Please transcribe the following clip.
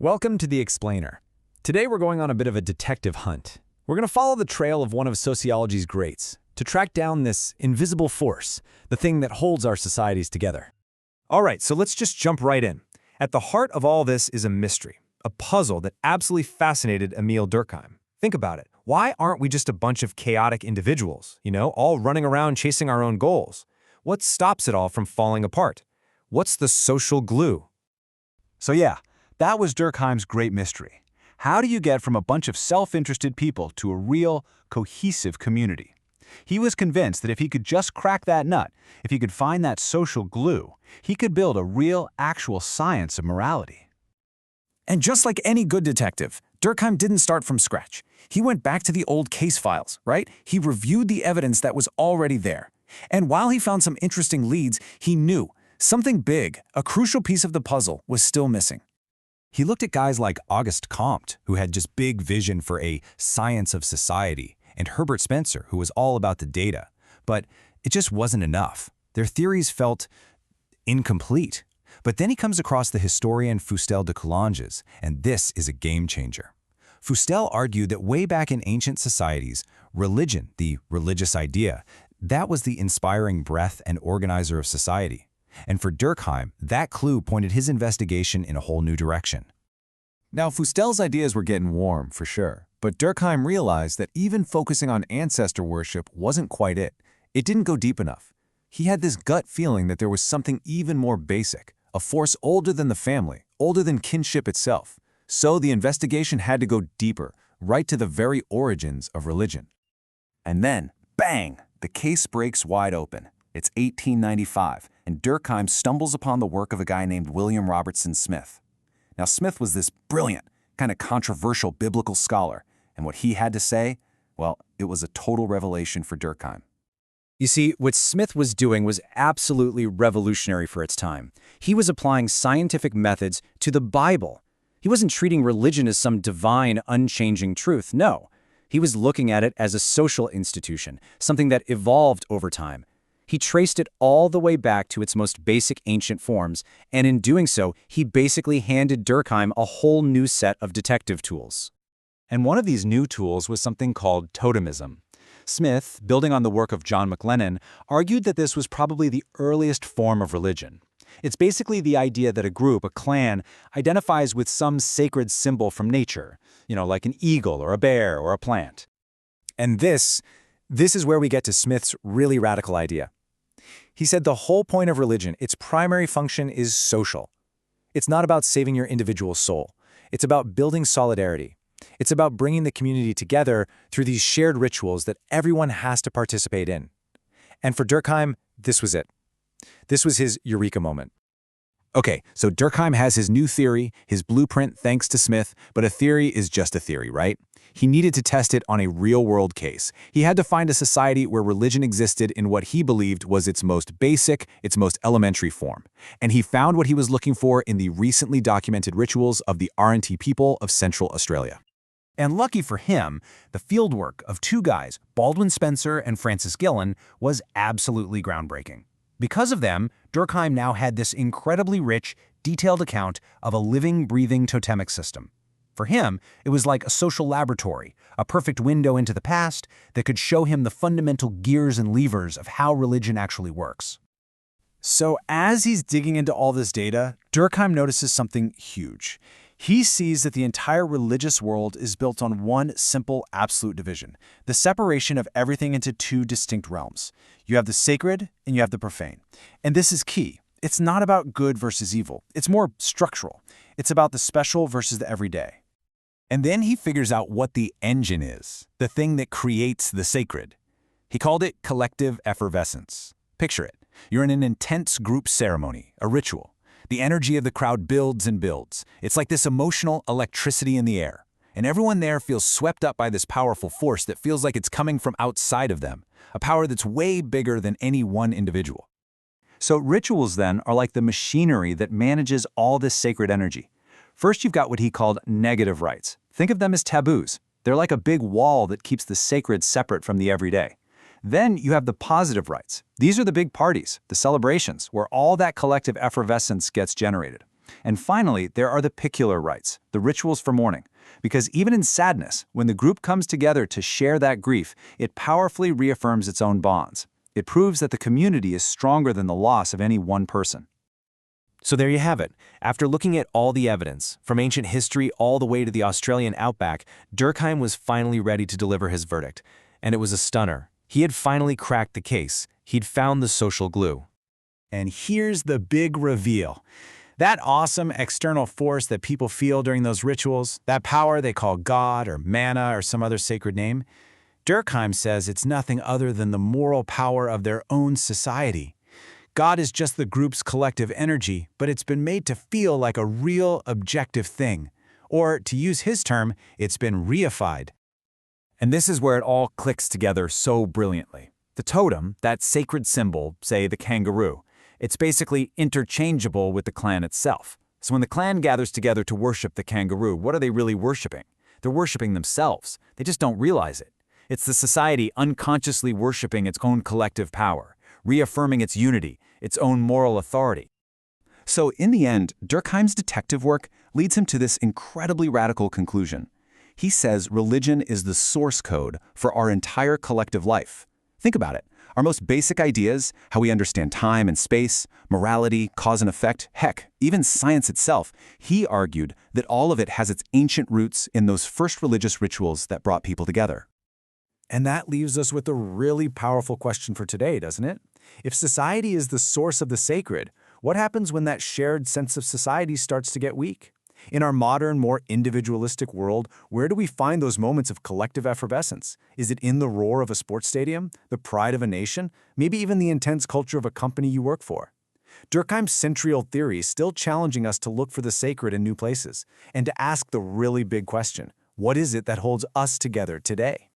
Welcome to The Explainer. Today we're going on a bit of a detective hunt. We're going to follow the trail of one of sociology's greats to track down this invisible force, the thing that holds our societies together. All right, so let's just jump right in. At the heart of all this is a mystery, a puzzle that absolutely fascinated Émile Durkheim. Think about it. Why aren't we just a bunch of chaotic individuals, all running around chasing our own goals? What stops it all from falling apart? What's the social glue? So yeah, that was Durkheim's great mystery. How do you get from a bunch of self-interested people to a real, cohesive community? He was convinced that if he could just crack that nut, if he could find that social glue, he could build a real, actual science of morality. And just like any good detective, Durkheim didn't start from scratch. He went back to the old case files, right? He reviewed the evidence that was already there. And while he found some interesting leads, he knew something big, a crucial piece of the puzzle, was still missing. He looked at guys like Auguste Comte, who had just big vision for a science of society, and Herbert Spencer, who was all about the data. But it just wasn't enough. Their theories felt incomplete. But then he comes across the historian Fustel de Coulanges, and this is a game changer. Fustel argued that way back in ancient societies, religion, the religious idea, that was the inspiring breath and organizer of society. And for Durkheim, that clue pointed his investigation in a whole new direction. Now, Fustel's ideas were getting warm, for sure, but Durkheim realized that even focusing on ancestor worship wasn't quite it. It didn't go deep enough. He had this gut feeling that there was something even more basic, a force older than the family, older than kinship itself. So the investigation had to go deeper, right to the very origins of religion. And then, bang, the case breaks wide open. It's 1895, and Durkheim stumbles upon the work of a guy named William Robertson Smith. Now, Smith was this brilliant, kind of controversial biblical scholar, and what he had to say, well, it was a total revelation for Durkheim. You see, what Smith was doing was absolutely revolutionary for its time. He was applying scientific methods to the Bible. He wasn't treating religion as some divine, unchanging truth, no. He was looking at it as a social institution, something that evolved over time. He traced it all the way back to its most basic ancient forms, and in doing so, he basically handed Durkheim a whole new set of detective tools. And one of these new tools was something called totemism. Smith, building on the work of John McLennan, argued that this was probably the earliest form of religion. It's basically the idea that a group, a clan, identifies with some sacred symbol from nature, like an eagle or a bear or a plant. And this is where we get to Smith's really radical idea. He said the whole point of religion, its primary function is social. It's not about saving your individual soul. It's about building solidarity. It's about bringing the community together through these shared rituals that everyone has to participate in. And for Durkheim, this was it. This was his eureka moment. Okay, so Durkheim has his new theory, his blueprint thanks to Smith, but a theory is just a theory, right? He needed to test it on a real-world case. He had to find a society where religion existed in what he believed was its most basic, its most elementary form. And he found what he was looking for in the recently documented rituals of the R&T people of Central Australia. And lucky for him, the fieldwork of two guys, Baldwin Spencer and Francis Gillen, was absolutely groundbreaking. Because of them, Durkheim now had this incredibly rich, detailed account of a living, breathing totemic system. For him, it was like a social laboratory, a perfect window into the past that could show him the fundamental gears and levers of how religion actually works. So as he's digging into all this data, Durkheim notices something huge. He sees that the entire religious world is built on one simple absolute division, the separation of everything into two distinct realms. You have the sacred and you have the profane. And this is key. It's not about good versus evil. It's more structural. It's about the special versus the everyday. And then he figures out what the engine is, the thing that creates the sacred. He called it collective effervescence. Picture it. You're in an intense group ceremony, a ritual. The energy of the crowd builds and builds. It's like this emotional electricity in the air. And everyone there feels swept up by this powerful force that feels like it's coming from outside of them, a power that's way bigger than any one individual. So rituals, then, are like the machinery that manages all this sacred energy. First, you've got what he called negative rites. Think of them as taboos. They're like a big wall that keeps the sacred separate from the everyday. Then you have the positive rites. These are the big parties, the celebrations, where all that collective effervescence gets generated. And finally, there are the picular rites, the rituals for mourning. Because even in sadness, when the group comes together to share that grief, it powerfully reaffirms its own bonds. It proves that the community is stronger than the loss of any one person. So there you have it. After looking at all the evidence, from ancient history all the way to the Australian outback, Durkheim was finally ready to deliver his verdict. And it was a stunner. He had finally cracked the case. He'd found the social glue. And here's the big reveal. That awesome external force that people feel during those rituals, that power they call God or manna or some other sacred name, Durkheim says it's nothing other than the moral power of their own society. God is just the group's collective energy, but it's been made to feel like a real, objective thing. Or, to use his term, it's been reified. And this is where it all clicks together so brilliantly. The totem, that sacred symbol, say the kangaroo, it's basically interchangeable with the clan itself. So when the clan gathers together to worship the kangaroo, what are they really worshiping? They're worshiping themselves. They just don't realize it. It's the society unconsciously worshiping its own collective power, reaffirming its unity, its own moral authority. So in the end, Durkheim's detective work leads him to this incredibly radical conclusion. He says religion is the source code for our entire collective life. Think about it. Our most basic ideas, how we understand time and space, morality, cause and effect, heck, even science itself, he argued that all of it has its ancient roots in those first religious rituals that brought people together. And that leaves us with a really powerful question for today, doesn't it? If society is the source of the sacred, what happens when that shared sense of society starts to get weak? In our modern, more individualistic world, where do we find those moments of collective effervescence? Is it in the roar of a sports stadium, the pride of a nation, maybe even the intense culture of a company you work for? Durkheim's central theory is still challenging us to look for the sacred in new places, and to ask the really big question, what is it that holds us together today?